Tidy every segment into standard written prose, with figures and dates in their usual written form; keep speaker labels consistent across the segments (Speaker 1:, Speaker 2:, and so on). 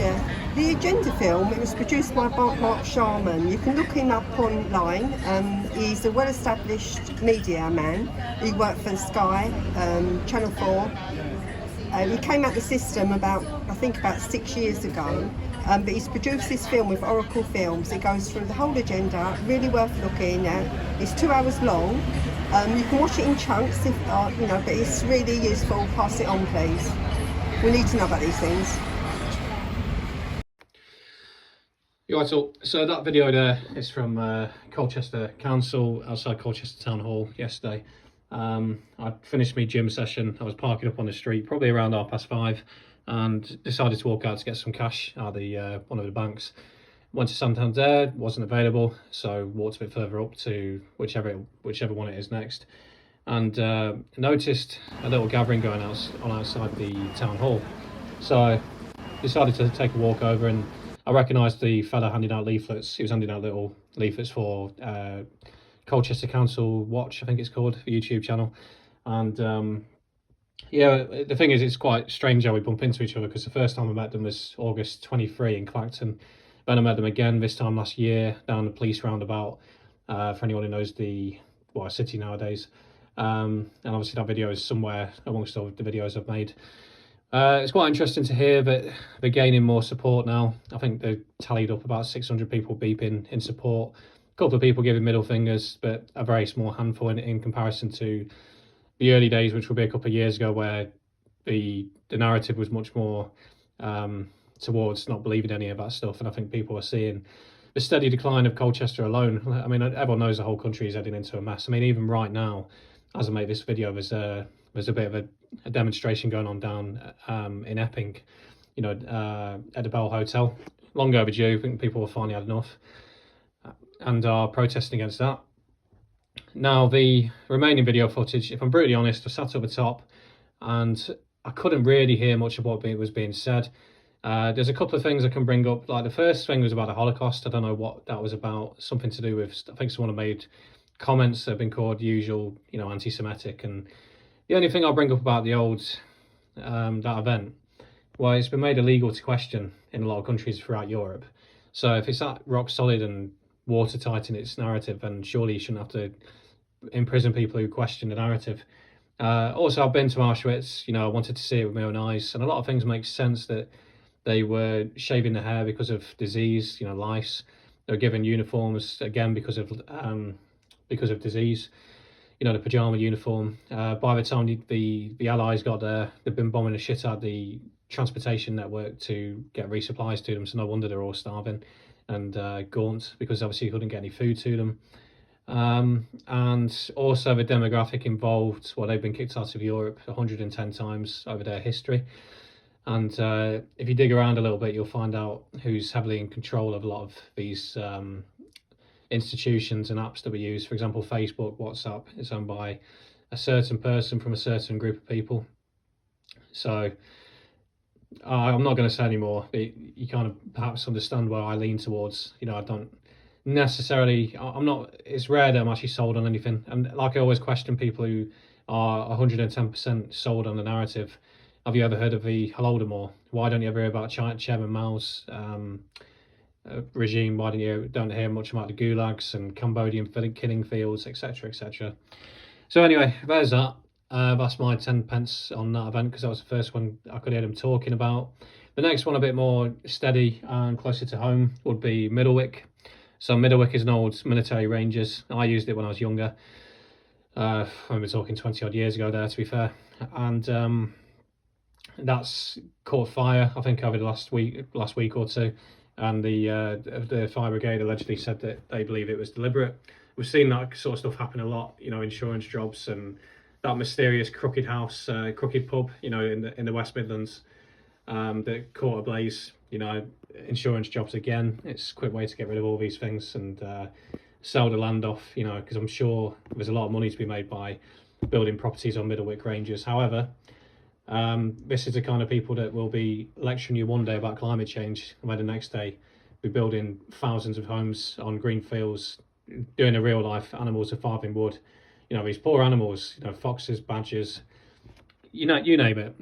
Speaker 1: Yeah, the Agenda film, it was produced by Mark Sharman. You can look him up online. He's a well-established media man. He worked for Sky, Channel 4. He came out the system I think about 6 years ago. But he's produced this film with Oracle Films. It goes through the whole agenda, really worth looking at. It's 2 hours long. You can watch it in chunks, if but it's really useful. Pass it on, please. We need to know about these things.
Speaker 2: Right, so that video there is from Colchester Council outside Colchester Town Hall yesterday. I finished my gym session. I was parking up on the street probably around 5:30 and decided to walk out to get some cash out of the one of the banks. Went to Santander, wasn't available, so walked a bit further up to whichever one it is next, and noticed a little gathering going on outside the town hall. So I decided to take a walk over, and I recognised the fella handing out leaflets. He was handing out little leaflets for Colchester Council Watch, I think it's called, the YouTube channel. And yeah, the thing is, it's quite strange how we bump into each other, because the first time I met them was August 23 in Clacton. Then I met them again this time last year down the police roundabout, for anyone who knows the city nowadays. And obviously that video is somewhere amongst all the videos I've made. It's quite interesting to hear that they're gaining more support now. I think they've tallied up about 600 people beeping in support, a couple of people giving middle fingers, but a very small handful in comparison to the early days, which would be a couple of years ago, where the narrative was much more towards not believing any of that stuff. And I think people are seeing the steady decline of Colchester alone. I mean, everyone knows the whole country is heading into a mess. I mean, even right now, as I make this video, there's a bit of a demonstration going on down in Epping, at the Bell Hotel. Long overdue. I think people have finally had enough and are protesting against that. Now, the remaining video footage, if I'm brutally honest, I sat up the top and I couldn't really hear much of what was being said. There's a couple of things I can bring up. Like, the first thing was about the Holocaust. I don't know what that was about. Something to do with, I think someone had made comments that have been called usual, anti-Semitic. And the only thing I'll bring up about the old, that event, well, it's been made illegal to question in a lot of countries throughout Europe. So if it's that rock solid and watertight in its narrative, then surely you shouldn't have to imprison people who question the narrative. Also, I've been to Auschwitz. I wanted to see it with my own eyes, and a lot of things make sense. That they were shaving their hair because of disease, lice. They were given uniforms again because of disease. The pajama uniform. By the time the Allies got there, they've been bombing the shit out of the transportation network to get resupplies to them. So no wonder they're all starving and gaunt, because obviously you couldn't get any food to them. And also the demographic involved, they've been kicked out of Europe 110 times over their history. And if you dig around a little bit, you'll find out who's heavily in control of a lot of these institutions and apps that we use. For example, Facebook, WhatsApp is owned by a certain person from a certain group of people. So I'm not going to say any more. You kind of perhaps understand where I lean towards. I don't necessarily, it's rare that I'm actually sold on anything. And like, I always question people who are 110% sold on the narrative. Have you ever heard of the Holodomor? Why don't you ever hear about Chairman Mao's regime? Why don't hear much about the gulags and Cambodian killing fields, etc., etc.? So anyway, there's that. That's my 10 pence on that event, because that was the first one I could hear them talking about. The next one, a bit more steady and closer to home, would be Middlewick. So Middlewick is an old military ranges. I used it when I was younger. I remember talking 20 odd years ago there, to be fair. And that's caught fire, I think, over the last week or two. And the fire brigade allegedly said that they believe it was deliberate. We've seen that sort of stuff happen a lot, insurance jobs, and that mysterious crooked pub, in the West Midlands, that caught ablaze. Insurance jobs again. It's a quick way to get rid of all these things and sell the land off. Because I'm sure there's a lot of money to be made by building properties on Middlewick Ranges. However, this is the kind of people that will be lecturing you one day about climate change, and then the next day be building thousands of homes on green fields, doing a real life animals are farthing wood. These poor animals, foxes, badgers, you name it,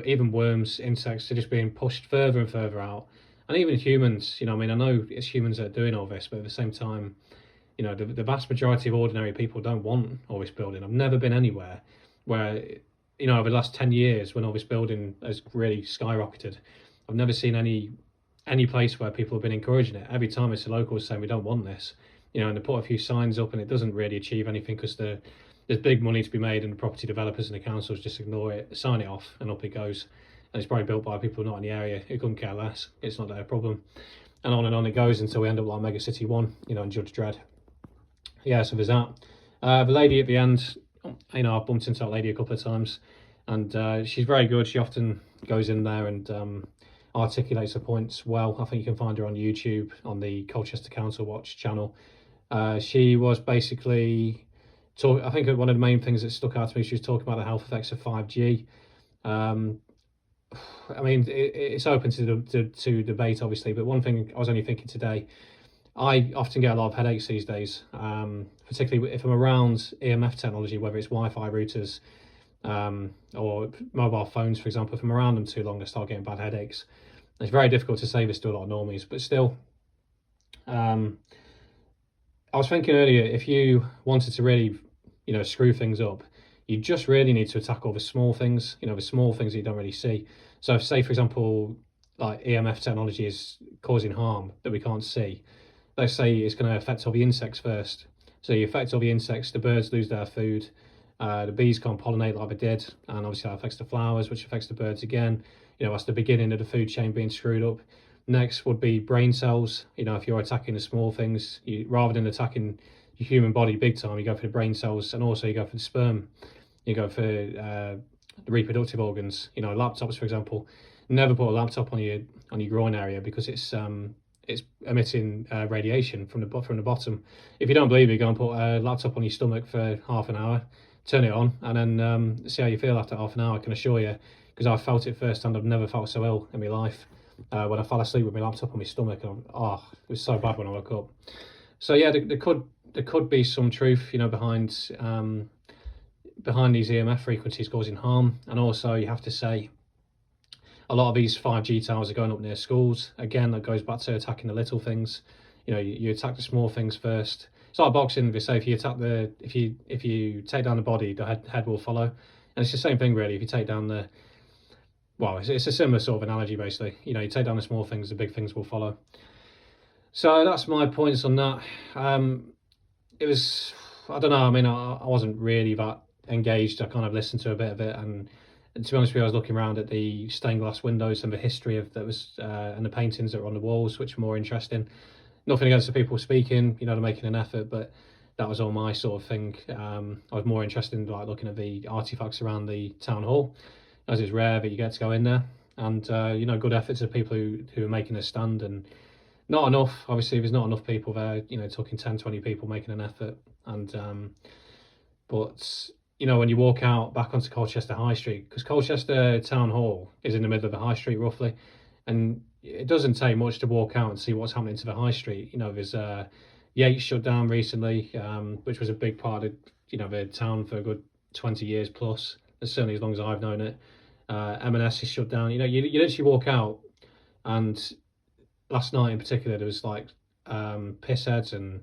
Speaker 2: even worms, insects, are just being pushed further and further out. And even humans, you know, I mean, I know it's humans that are doing all this, but at the same time, you know, the vast majority of ordinary people don't want all this building. I've never been anywhere where, you know, over the last 10 years when all this building has really skyrocketed, I've never seen any place where people have been encouraging it. Every time it's the locals saying we don't want this, you know, and they put a few signs up and it doesn't really achieve anything because there's big money to be made and the property developers and the councils just ignore it, sign it off, and up it goes. And it's probably built by people not in the area who couldn't care less. It's not their problem. And on it goes until we end up like Mega City 1, you know, and Judge Dredd. Yeah, so there's that. The lady at the end, you know, I've bumped into that lady a couple of times, and she's very good. She often goes in there and articulates her points well. I think you can find her on YouTube on the Colchester Council Watch channel. She was basically I think one of the main things that stuck out to me, she was talking about the health effects of 5G. I mean, it's open to debate, obviously, but one thing I was only thinking today, I often get a lot of headaches these days, particularly if I'm around EMF technology, whether it's Wi-Fi routers or mobile phones, for example. If I'm around them too long, I start getting bad headaches. It's very difficult to say this to a lot of normies, but still, I was thinking earlier, if you wanted to really, you know, screw things up, you just really need to attack all the small things, you know, the small things that you don't really see. So if, say, for example, like EMF technology is causing harm that we can't see, let's say it's going to affect all the insects first. So you affect all the insects, the birds lose their food, the bees can't pollinate like they did, and obviously that affects the flowers, which affects the birds again. You know, that's the beginning of the food chain being screwed up. Next would be brain cells. You know, if you're attacking the small things, rather than attacking your human body big time, you go for the brain cells, and also you go for the sperm. You go for the reproductive organs. You know, laptops, for example. Never put a laptop on your groin area because it's emitting radiation from the bottom. If you don't believe me, go and put a laptop on your stomach for half an hour, turn it on, and then see how you feel after half an hour. I can assure you, because I've felt it firsthand. I've never felt so ill in my life. When I fell asleep with my laptop on my stomach, and it was so bad when I woke up. So yeah, there could be some truth, you know, behind these EMF frequencies causing harm. And also, you have to say, a lot of these 5G towers are going up near schools. Again, that goes back to attacking the little things. You know, you attack the small things first. It's like boxing. They say if you take down the body, the head will follow. And it's the same thing really. If you take down it's a similar sort of analogy basically. You know, you take down the small things, the big things will follow. So that's my points on that. It was, I don't know, I mean, I wasn't really that engaged. I kind of listened to a bit of it, and to be honest with you, I was looking around at the stained glass windows and the history of that was and the paintings that were on the walls, which were more interesting. Nothing against the people speaking, you know, they're making an effort, but that was all my sort of thing. I was more interested in like looking at the artifacts around the town hall, as it's rare that you get to go in there, and you know, good efforts of people who are making a stand. And not enough, obviously, there's not enough people there, you know, talking 10, 20 people making an effort. And but you know, when you walk out back onto Colchester High Street, because Colchester Town Hall is in the middle of the High Street roughly, and it doesn't take much to walk out and see what's happening to the High Street. You know, there's Yates shut down recently, which was a big part of, you know, the town for a good 20 years plus, certainly as long as I've known it. M&S is shut down. You know, you literally walk out, and last night in particular there was like piss heads and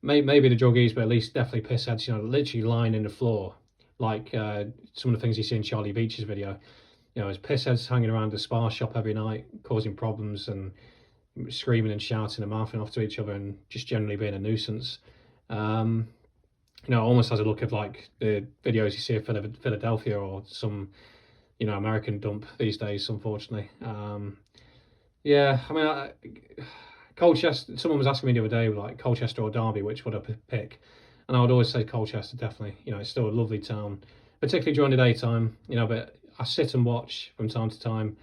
Speaker 2: maybe the druggies, but at least definitely piss heads, you know, literally lying in the floor, like some of the things you see in Charlie Beach's video. You know, there's piss heads hanging around the Spar shop every night, causing problems and screaming and shouting and mouthing off to each other and just generally being a nuisance. You know, almost has a look of like the videos you see of Philadelphia or some, you know, American dump these days, unfortunately. Yeah, I mean, Colchester, someone was asking me the other day, like Colchester or Derby, which would I pick? And I would always say Colchester, definitely. You know, it's still a lovely town, particularly during the daytime, you know, but I sit and watch from time to time,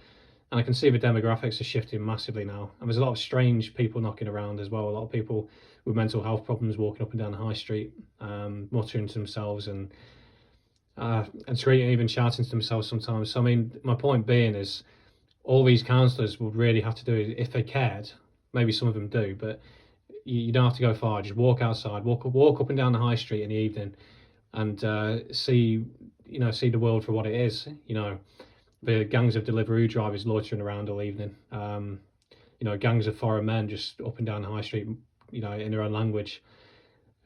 Speaker 2: and I can see the demographics are shifting massively now. And there's a lot of strange people knocking around as well. A lot of people with mental health problems walking up and down the high street, muttering to themselves and screaming, even shouting to themselves sometimes. So, I mean, my point being is all these councillors would really have to do, if they cared, maybe some of them do, but you don't have to go far. Just walk outside, walk up and down the high street in the evening, and see the world for what it is. You know, the gangs of Deliveroo drivers loitering around all evening. you know, gangs of foreign men just up and down the high street, you know, in their own language.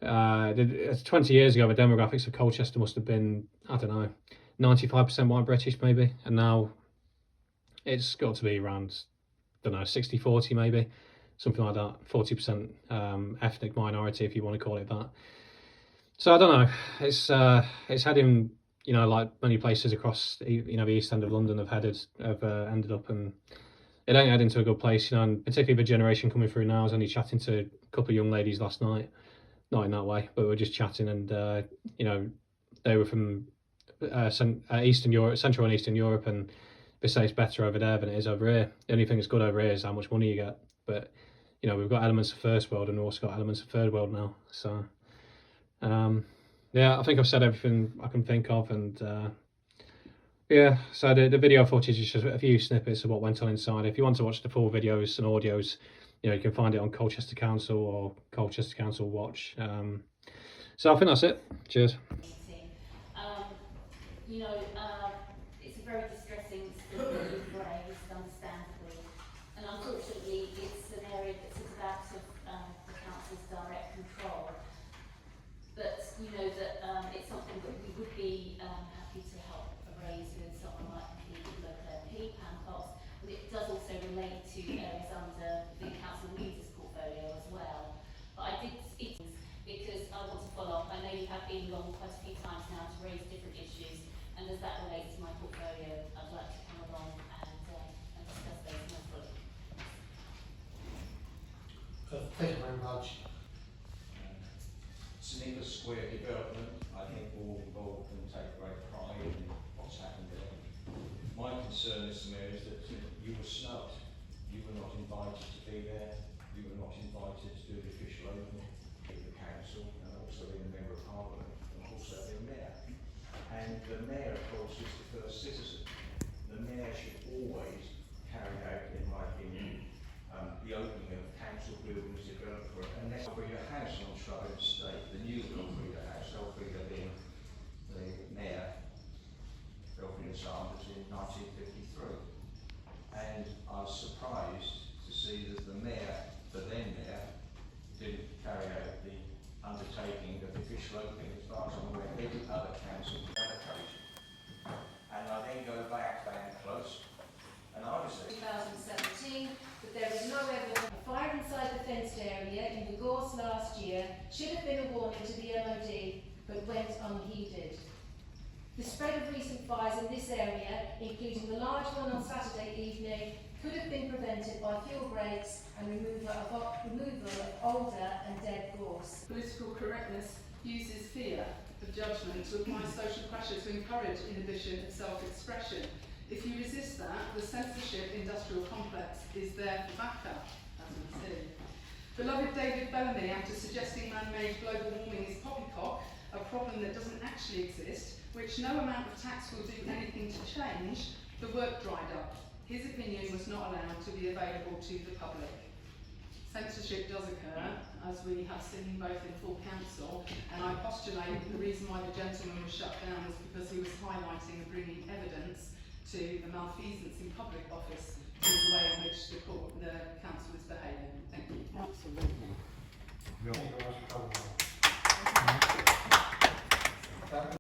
Speaker 2: 20 years ago, the demographics of Colchester must have been, I don't know, 95% white British maybe, and now it's got to be around, I don't know, 60-40 maybe, something like that, 40% ethnic minority, if you want to call it that. So I don't know, it's heading, you know, like many places across, you know, the East End of London have ended up, and it ain't heading to a good place, you know, and particularly the generation coming through now. I was only chatting to a couple of young ladies last night, not in that way, but we were just chatting, and you know, they were from Eastern Europe, Central and Eastern Europe, and they say it's better over there than it is over here. The only thing that's good over here is how much money you get, but you know, we've got elements of first world and we've also got elements of third world now. So yeah, I think I've said everything I can think of, and yeah, so the video footage is just a few snippets of what went on inside. If you want to watch the full videos and audios, you know, you can find it on Colchester Council or Colchester Council Watch. So I think that's it. Cheers.
Speaker 3: You know, it's a very distressing story that you've raised, understandably, and unfortunately it's an area that's out of the council's direct control. But you know that it's something that we would be happy to help raise with someone like the local MP, Pam Cox, but it does also relate to areas under the council leaders portfolio as well. But I did speak because I want to follow up. I know you have been along quite a few times now to raise different issues, and as that relates to my portfolio, I'd like to come along and discuss those more fully.
Speaker 4: Thank you very much.
Speaker 5: St Nicholas Square development, I think all involved can take great pride in what's happened there. My concern, Mr Mayor, is that you were snubbed. You were not invited to be there. You were not invited to do the official opening of the council, and also being a member of Parliament, and also being mayor. And the mayor, of course, is the first citizen. The mayor should always carry out, in my opinion, the opening of council buildings developed for it. And that's Elfrida House on Shrub Estate, the new Elfrida House, Elfrida being the mayor, Elfrida Sanders in 1953. And I was surprised to see that the mayor, the then mayor, didn't carry out the undertaking of the official opening. As far as I'm aware, every other council on that occasion. And I then go back close, and I was there.
Speaker 6: 2017, but there is no evidence. A fire inside the fenced area in the gorse last year should have been a warning to the MOD, but went unheeded. The spread of recent fires in this area, including the large one on Saturday evening, could have been prevented by fuel breaks and removal of older and dead gorse.
Speaker 7: Political correctness uses fear of judgment to apply social pressure to encourage inhibition of self-expression. If you resist that, the censorship industrial complex is there for backup, as we see. Beloved David Bellamy, after suggesting man-made global warming is poppycock, a problem that doesn't actually exist, which no amount of tax will do anything to change, the work dried up. His opinion was not allowed to be available to the public. Censorship does occur, as we have seen both in full council, and I postulate the reason why the gentleman was shut down was because he was highlighting and bringing evidence to the malfeasance in public office to the way in which the council is behaving. Thank you.
Speaker 4: Absolutely.